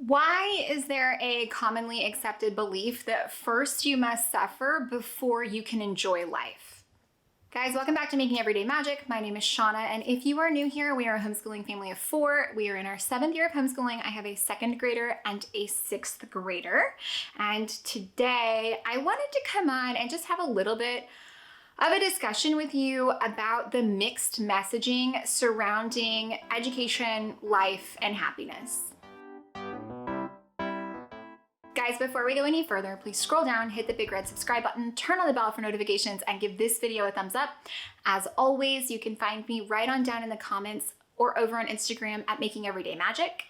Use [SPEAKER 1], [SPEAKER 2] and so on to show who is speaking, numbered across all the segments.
[SPEAKER 1] Why is there a commonly accepted belief that first you must suffer before you can enjoy life? Guys, welcome back to Making Everyday Magic. My name is Shanna, and if you are new here, we are a homeschooling family of 4. We are in our 7th year of homeschooling. I have a 2nd grader and a 6th grader. And today I wanted to come on and just have a little bit of a discussion with you about the mixed messaging surrounding education, life, and happiness. Guys, before we go any further, please scroll down, hit the big red subscribe button, turn on the bell for notifications, and give this video a thumbs up. As always, you can find me right on down in the comments or over on Instagram at Making Everyday Magic.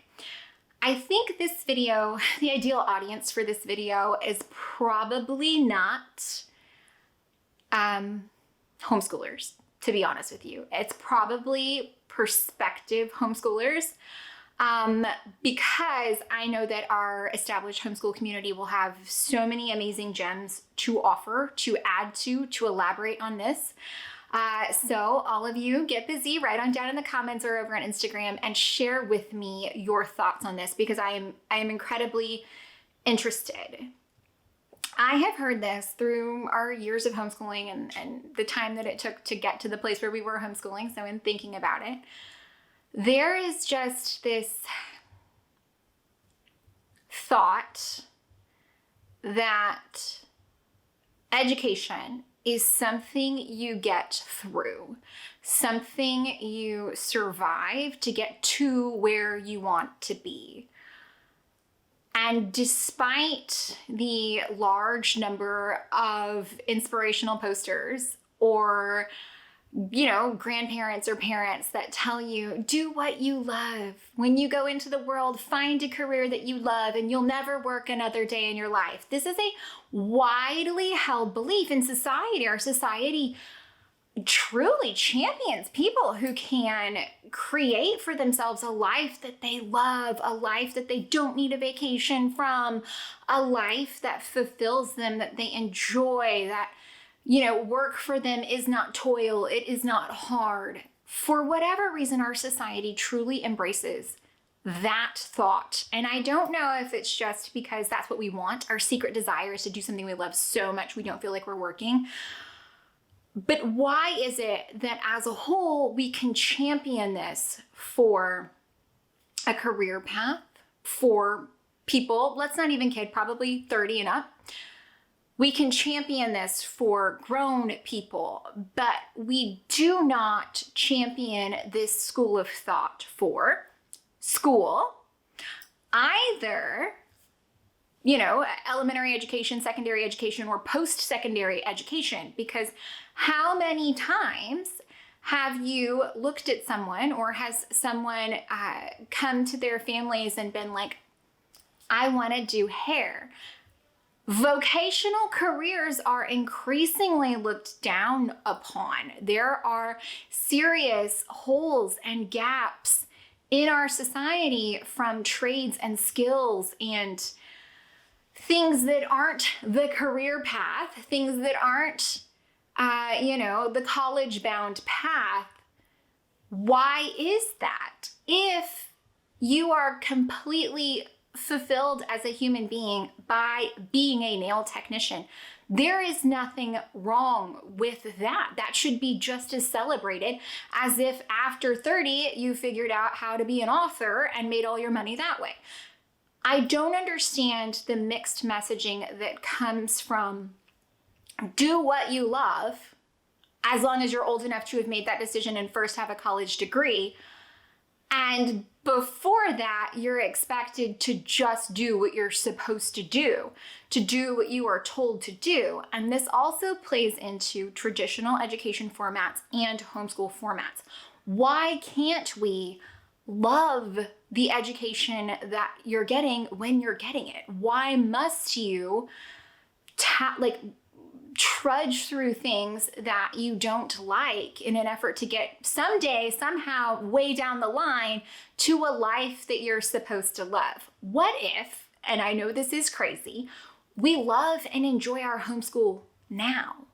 [SPEAKER 1] I think this video, the ideal audience for this video is probably not homeschoolers, to be honest with you. It's probably prospective homeschoolers. Because I know that our established homeschool community will have so many amazing gems to offer, to add to elaborate on this. So all of you get busy, write on down in the comments or over on Instagram and share with me your thoughts on this because I am incredibly interested. I have heard this through our years of homeschooling and the time that it took to get to the place where we were homeschooling. So in thinking about it, there is just this thought that education is something you get through, something you survive to get to where you want to be. And despite the large number of inspirational posters or grandparents or parents that tell you, do what you love. When you go into the world, find a career that you love and you'll never work another day in your life. This is a widely held belief in society. Our society truly champions people who can create for themselves a life that they love, a life that they don't need a vacation from, a life that fulfills them, that they enjoy, that work for them is not toil, it is not hard. For whatever reason, our society truly embraces that thought. And I don't know if it's just because that's what we want. Our secret desire is to do something we love so much we don't feel like we're working. But why is it that as a whole, we can champion this for a career path, for people, let's not even kid, probably 30 and up. We can champion this for grown people, but we do not champion this school of thought for school, either, elementary education, secondary education, or post-secondary education. Because how many times have you looked at someone or has someone come to their families and been like, I want to do hair? Vocational careers are increasingly looked down upon. There are serious holes and gaps in our society from trades and skills and things that aren't the career path, things that aren't, the college-bound path. Why is that? If you are completely fulfilled as a human being by being a nail technician, there is nothing wrong with that. That should be just as celebrated as if after 30 you figured out how to be an author and made all your money that way. I don't understand the mixed messaging that comes from do what you love as long as you're old enough to have made that decision and first have a college degree. And before that, you're expected to just do what you're supposed to do what you are told to do. And this also plays into traditional education formats and homeschool formats. Why can't we love the education that you're getting when you're getting it? Why must you trudge through things that you don't like in an effort to get someday, somehow, way down the line to a life that you're supposed to love? What if, and I know this is crazy, we love and enjoy our homeschool now?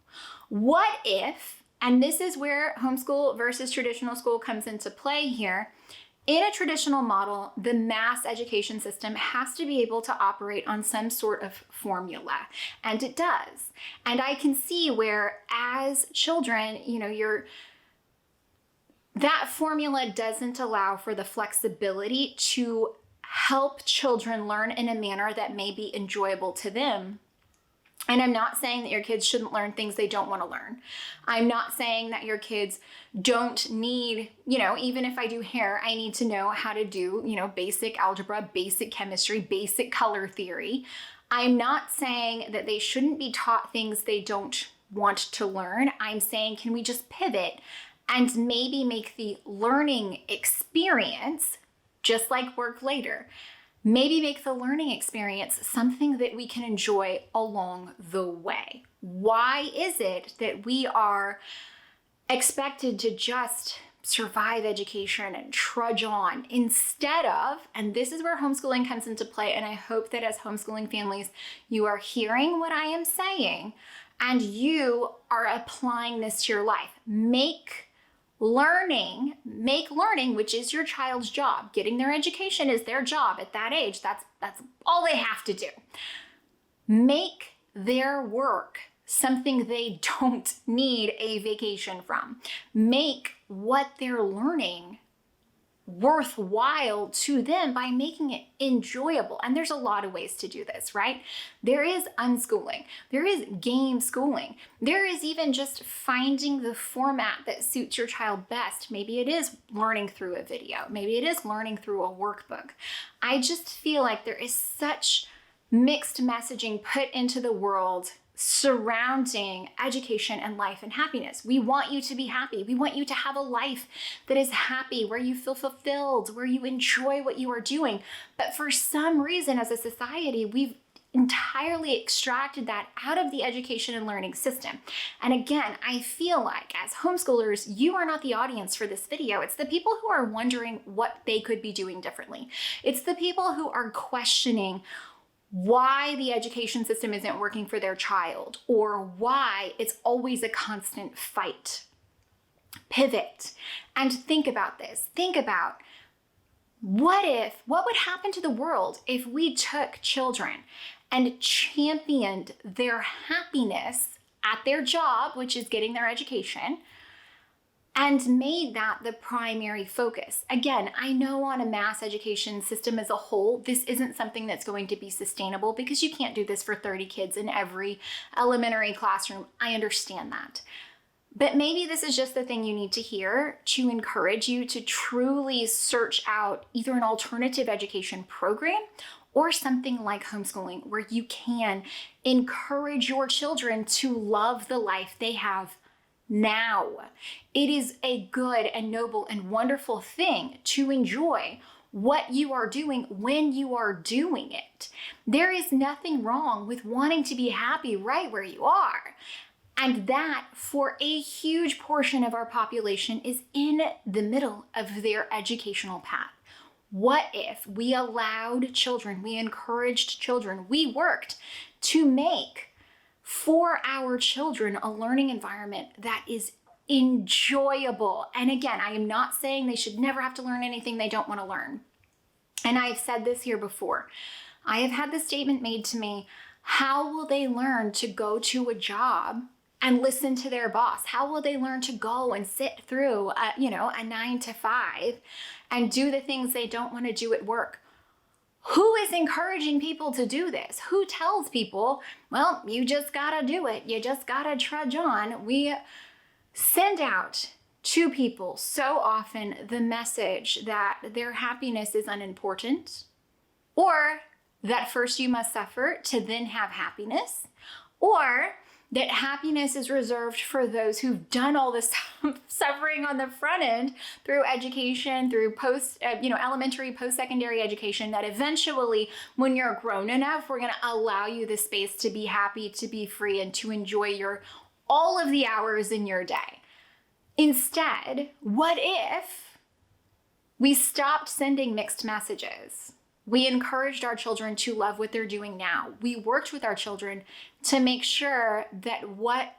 [SPEAKER 1] What if, and this is where homeschool versus traditional school comes into play here, In a traditional model, the mass education system has to be able to operate on some sort of formula, and it does. And I can see where as children, that formula doesn't allow for the flexibility to help children learn in a manner that may be enjoyable to them. And I'm not saying that your kids shouldn't learn things they don't want to learn. I'm not saying that your kids don't need, even if I do hair, I need to know how to do, basic algebra, basic chemistry, basic color theory. I'm not saying that they shouldn't be taught things they don't want to learn. I'm saying, can we just pivot and maybe make the learning experience just like work later? Maybe make the learning experience something that we can enjoy along the way. Why is it that we are expected to just survive education and trudge on instead of, and this is where homeschooling comes into play, and I hope that as homeschooling families, you are hearing what I am saying and you are applying this to your life. Make learning, which is your child's job. Getting their education is their job at that age. That's all they have to do. Make their work something they don't need a vacation from. Make what they're learning worthwhile to them by making it enjoyable. And there's a lot of ways to do this, right? There is unschooling. There is game schooling. There is even just finding the format that suits your child best. Maybe it is learning through a video. Maybe it is learning through a workbook. I just feel like there is such mixed messaging put into the world surrounding education and life and happiness. We want you to be happy. We want you to have a life that is happy, where you feel fulfilled, where you enjoy what you are doing. But for some reason, as a society, we've entirely extracted that out of the education and learning system. And again, I feel like as homeschoolers, you are not the audience for this video. It's the people who are wondering what they could be doing differently. It's the people who are questioning why the education system isn't working for their child, or why it's always a constant fight. Pivot and think about this. Think about what would happen to the world if we took children and championed their happiness at their job, which is getting their education, and made that the primary focus. Again, I know on a mass education system as a whole, this isn't something that's going to be sustainable because you can't do this for 30 kids in every elementary classroom. I understand that. But maybe this is just the thing you need to hear to encourage you to truly search out either an alternative education program or something like homeschooling, where you can encourage your children to love the life they have now. It is a good and noble and wonderful thing to enjoy what you are doing when you are doing it. There is nothing wrong with wanting to be happy right where you are. And that, for a huge portion of our population, is in the middle of their educational path. What if we allowed children, we encouraged children, we worked to make for our children a learning environment that is enjoyable? And again, I am not saying they should never have to learn anything they don't want to learn. And I've said this here before. I have had this statement made to me: how will they learn to go to a job and listen to their boss? How will they learn to go and sit through a 9 to 5 and do the things they don't want to do at work? Who is encouraging people to do this? Who tells people, well, you just gotta do it. You just gotta trudge on. We send out to people so often the message that their happiness is unimportant, or that first you must suffer to then have happiness, or that happiness is reserved for those who've done all this suffering on the front end through education, through elementary, post-secondary education, that eventually, when you're grown enough, we're gonna allow you the space to be happy, to be free, and to enjoy all of the hours in your day. Instead, what if we stopped sending mixed messages? We encouraged our children to love what they're doing now. We worked with our children to make sure that what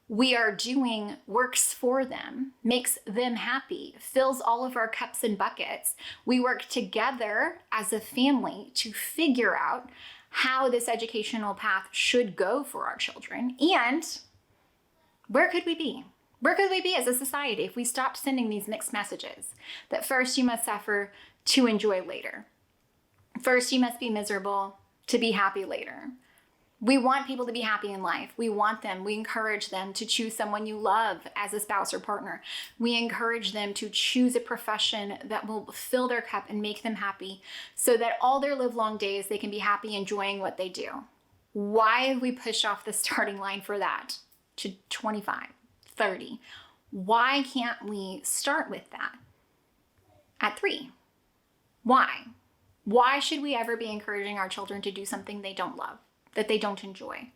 [SPEAKER 1] we are doing works for them, makes them happy, fills all of our cups and buckets. We work together as a family to figure out how this educational path should go for our children. And where could we be? Where could we be as a society if we stopped sending these mixed messages that first you must suffer to enjoy later? First you must be miserable to be happy later. We want people to be happy in life. We encourage them to choose someone you love as a spouse or partner. We encourage them to choose a profession that will fill their cup and make them happy so that all their livelong days they can be happy enjoying what they do. Why have we pushed off the starting line for that to 25, 30? Why can't we start with that at 3? Why? Why should we ever be encouraging our children to do something they don't love, that they don't enjoy?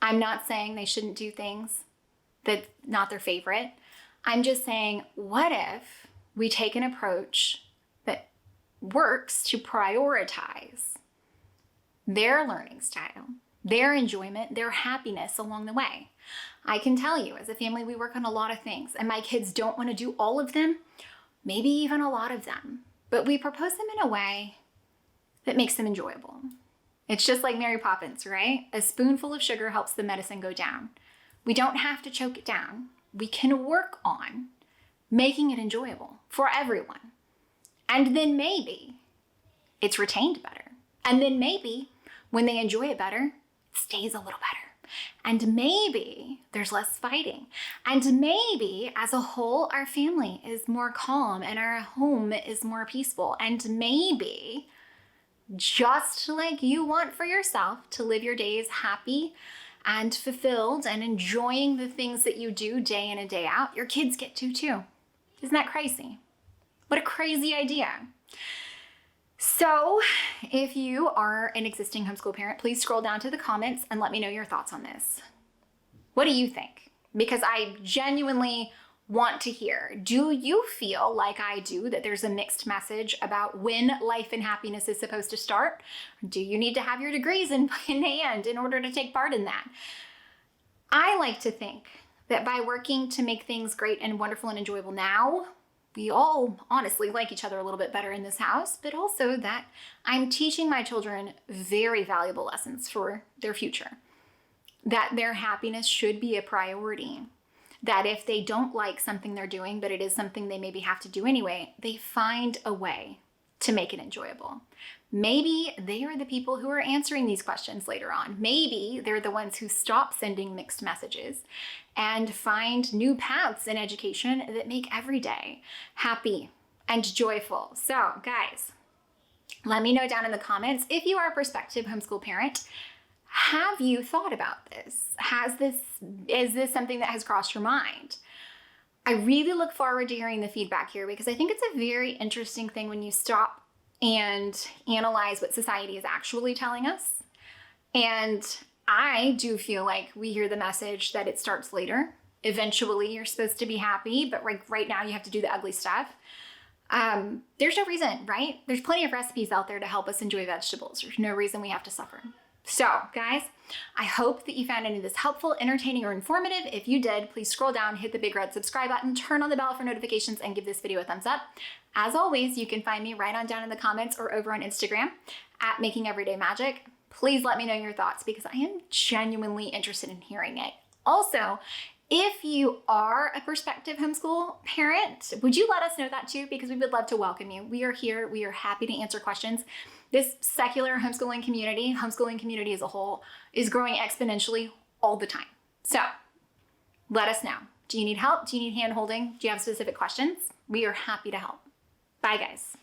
[SPEAKER 1] I'm not saying they shouldn't do things that's not their favorite. I'm just saying, what if we take an approach that works to prioritize their learning style, their enjoyment, their happiness along the way? I can tell you, as a family, we work on a lot of things, and my kids don't want to do all of them, maybe even a lot of them, but we propose them in a way that makes them enjoyable. It's just like Mary Poppins, right? A spoonful of sugar helps the medicine go down. We don't have to choke it down. We can work on making it enjoyable for everyone. And then maybe it's retained better. And then maybe when they enjoy it better, it stays a little better. And maybe there's less fighting. And maybe as a whole, our family is more calm and our home is more peaceful. And maybe, just like you want for yourself to live your days happy and fulfilled and enjoying the things that you do day in and day out, your kids get to too. Isn't that crazy? What a crazy idea. So if you are an existing homeschool parent, please scroll down to the comments and let me know your thoughts on this. What do you think? Because I genuinely want to hear. Do you feel like I do, that there's a mixed message about when life and happiness is supposed to start? Do you need to have your degrees in hand in order to take part in that? I like to think that by working to make things great and wonderful and enjoyable now, we all honestly like each other a little bit better in this house, but also that I'm teaching my children very valuable lessons for their future. That their happiness should be a priority. That if they don't like something they're doing, but it is something they maybe have to do anyway, they find a way to make it enjoyable. Maybe they are the people who are answering these questions later on. Maybe they're the ones who stop sending mixed messages and find new paths in education that make every day happy and joyful. So guys, let me know down in the comments if you are a prospective homeschool parent. Have you thought about this? Is this something that has crossed your mind? I really look forward to hearing the feedback here because I think it's a very interesting thing when you stop and analyze what society is actually telling us. And I do feel like we hear the message that it starts later. Eventually you're supposed to be happy, but right now you have to do the ugly stuff. There's no reason, right? There's plenty of recipes out there to help us enjoy vegetables. There's no reason we have to suffer. So guys, I hope that you found any of this helpful, entertaining, or informative. If you did, please scroll down, hit the big red subscribe button, turn on the bell for notifications, and give this video a thumbs up. As always, you can find me right on down in the comments or over on Instagram at Making Everyday Magic. Please let me know your thoughts because I am genuinely interested in hearing it. Also, if you are a prospective homeschool parent, would you let us know that too? Because we would love to welcome you. We are here. We are happy to answer questions. This secular homeschooling community as a whole, is growing exponentially all the time. So let us know. Do you need help? Do you need hand holding? Do you have specific questions? We are happy to help. Bye guys.